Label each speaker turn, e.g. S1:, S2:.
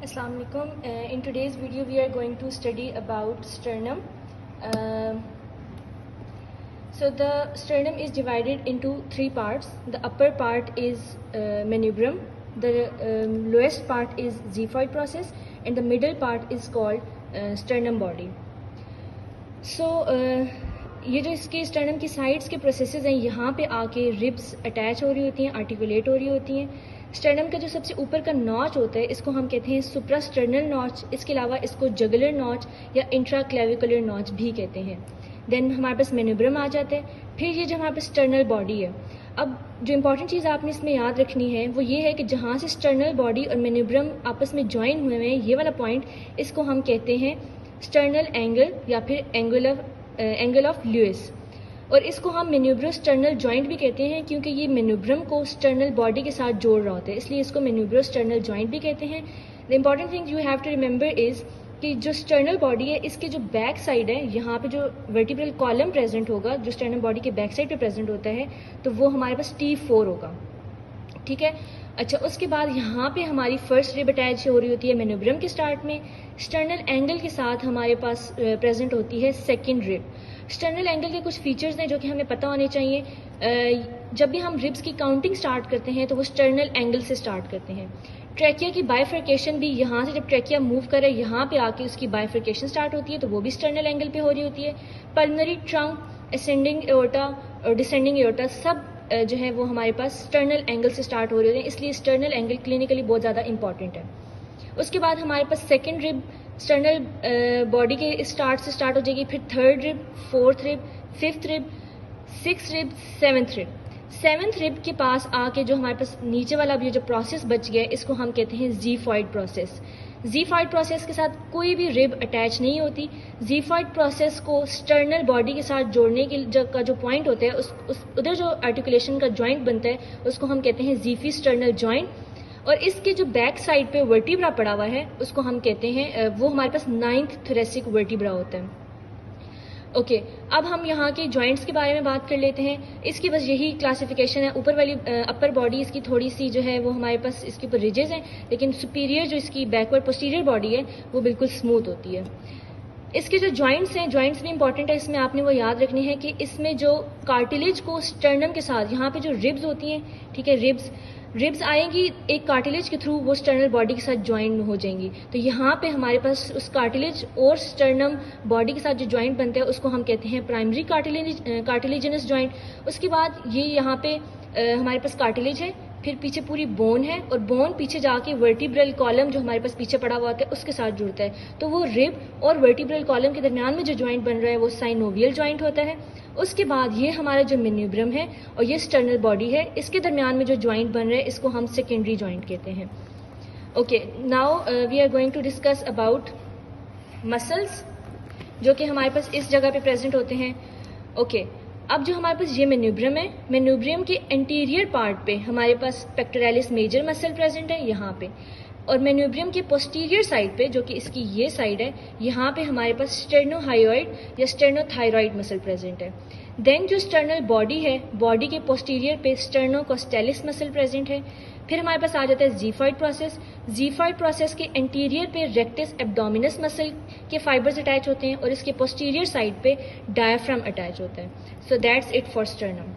S1: Assalamu alaikum. In today's video we are going to study about sternum. So the sternum is divided into three parts. The upper part is manubrium, the lowest part is xiphoid process, and the middle part is called sternum body. So یہ جو اس کے اسٹرنم کی sides کے processes ہیں، یہاں پہ آ کے ربس attach ہو رہی ہوتی ہیں، آرٹیکولیٹ ہو رہی ہوتی ہیں. اسٹرنم کا جو سب سے اوپر کا نوچ ہوتا ہے اس کو ہم کہتے ہیں سپرا اسٹرنل نوچ. اس کے علاوہ اس کو جگلر نوچ یا انٹرا کلیویکولر نوچ بھی کہتے ہیں. دین ہمارے پاس مینوبرم آ جاتا ہے. پھر یہ جو ہمارے پاس اسٹرنل باڈی ہے، اب جو امپورٹنٹ چیز آپ نے اس میں یاد رکھنی ہے وہ یہ ہے کہ جہاں سے اسٹرنل باڈی اور مینوبرم آپس میں جوائن ہوئے ہیں، یہ والا پوائنٹ، اس کو ہم کہتے ہیں اسٹرنل اینگل یا پھر اینگل آف لیوئس. اور اس کو ہم مینوبرو اسٹرنل جوائنٹ بھی کہتے ہیں کیونکہ یہ مینوبرم کو اسٹرنل باڈی کے ساتھ جوڑ رہا ہوتا ہے، اس لیے اس کو مینوبرو اسٹرنل جوائنٹ بھی کہتے ہیں. The important thing you have to remember is کہ جو اسٹرنل باڈی ہے اس کے جو بیک سائڈ ہے، یہاں پہ جو ورٹیبرل کالم پریزنٹ ہوگا جو اسٹرنل باڈی کے بیک سائڈ پہ پریزنٹ ہوتا ہے، تو وہ ہمارے پاس T4 ہوگا. ٹھیک ہے. اچھا، اس کے بعد یہاں پہ ہماری فرسٹ رب اٹیچ ہو رہی ہوتی ہے مینوبرم کے سٹارٹ میں. اسٹرنل اینگل کے ساتھ ہمارے پاس پریزنٹ ہوتی ہے سیکنڈ رب. اسٹرنل اینگل کے کچھ فیچرز ہیں جو کہ ہمیں پتہ ہونے چاہیے. جب بھی ہم ربس کی کاؤنٹنگ سٹارٹ کرتے ہیں تو وہ اسٹرنل اینگل سے سٹارٹ کرتے ہیں. ٹریکیا کی بائیفرکیشن بھی یہاں سے جب ٹریکیا موو کرے یہاں پہ آ کے اس کی بائیفرکیشن سٹارٹ ہوتی ہے تو وہ بھی اسٹرنل اینگل پہ ہو رہی ہوتی ہے. پلمنری ٹرنک، اسینڈنگ ایورٹا اور ڈسینڈنگ ایورٹا سب جو ہے وہ ہمارے پاس اسٹرنل اینگل سے سٹارٹ ہو رہے ہیں، اس لیے اسٹرنل اینگل کلینکلی بہت زیادہ امپورٹنٹ ہے. اس کے بعد ہمارے پاس سیکنڈ رب اسٹرنل باڈی کے اسٹارٹ سے سٹارٹ ہو جائے گی، پھر تھرڈ رب، فورتھ رب، ففتھ رب، سکس رب، سیونتھ رب. سیونتھ رب کے پاس آ کے جو ہمارے پاس نیچے والا بھی جو پروسیس بچ گیا ہے اس کو ہم کہتے ہیں زیفوائڈ پروسیس. زیفوائڈ پروسیس کے ساتھ کوئی بھی رب اٹیچ نہیں ہوتی. زیفوائڈ پروسیس کو اسٹرنل باڈی کے ساتھ جوڑنے کا جو پوائنٹ ہوتا ہے ادھر جو آرٹیکولیشن کا جوائنٹ بنتا ہے اس کو ہم کہتے ہیں زیفی اسٹرنل جوائنٹ. اور اس کے جو بیک سائڈ پہ ورٹیبرا پڑا ہوا ہے اس کو ہم کہتے ہیں وہ ہمارے پاس 9th تھریسک ورٹیبرا ہوتا ہے. اوکے، اب ہم یہاں کے جوائنٹس کے بارے میں بات کر لیتے ہیں. اس کی بس یہی کلاسیفیکیشن ہے. اوپر والی اپر باڈی اس کی تھوڑی سی جو ہے وہ ہمارے پاس اس کے اوپر ریجز ہیں، لیکن سپیریئر جو اس کی بیکورڈ پوسٹیریئر باڈی ہے وہ بالکل اسموتھ ہوتی ہے. اس کے جو جوائنٹس ہیں، جوائنٹس بھی امپورٹنٹ ہے. اس میں آپ نے وہ یاد رکھنی ہے کہ اس میں جو کارٹیلیج کو اسٹرنم کے ساتھ، یہاں پہ جو ربز ہوتی ہیں، ٹھیک ہے، ربز آئیں گی ایک کارٹیلیج کے تھرو، وہ اسٹرنل باڈی کے ساتھ جوائن ہو جائیں گی. تو یہاں پہ ہمارے پاس اس کارٹیلیج اور اسٹرنم باڈی کے ساتھ جو جوائنٹ بنتا ہے اس کو ہم کہتے ہیں پرائمری کارٹیلیجنس جوائنٹ. اس کے بعد یہ یہاں پہ ہمارے پاس کارٹیلیج ہے، پھر پیچھے پوری بون ہے، اور بون پیچھے جا کے ورٹیبرل کالم جو ہمارے پاس پیچھے پڑا ہوا ہوتا ہے اس کے ساتھ جڑتا ہے. تو وہ رب اور ورٹیبرل کالم کے درمیان میں جو جوائنٹ بن رہا ہے وہ سائنوویل جوائنٹ ہوتا ہے. اس کے بعد یہ ہمارا جو مینوبرم ہے اور یہ اسٹرنل باڈی ہے، اس کے درمیان میں جو جوائنٹ بن رہا ہے اس کو ہم سیکنڈری جوائنٹ کہتے ہیں. Okay, now we are going to discuss about muscles جو کہ ہمارے پاس اس جگہ پہ پریزنٹ ہوتے ہیں. اوکے، اب جو ہمارے پاس یہ مینوبرم ہے، مینوبرم کے انٹیریئر پارٹ پہ ہمارے پاس پیکٹوریلس میجر مسل پریزنٹ ہے یہاں پہ، اور مینوبرم کے پوسٹیریئر سائڈ پہ جو کہ اس کی یہ سائڈ ہے، یہاں پہ ہمارے پاس اسٹرنوہائیوئڈ یا اسٹرنوتھائرائڈ مسل پریزنٹ ہے. دین جو اسٹرنل باڈی ہے، باڈی کے پوسٹیریئر پہ اسٹرنوکوسٹیلس مسل پریزنٹ ہے. پھر ہمارے پاس آ جاتا ہے زیفوائڈ پروسیس. زیفوائڈ پروسیس کے انٹیریئر پہ ریکٹس ایبڈومینس مسل کے فائبرز اٹیچ ہوتے ہیں، اور اس کے پوسٹیریئر سائڈ پہ ڈایافرام اٹیچ ہوتا ہے. So that's it for اسٹرنم.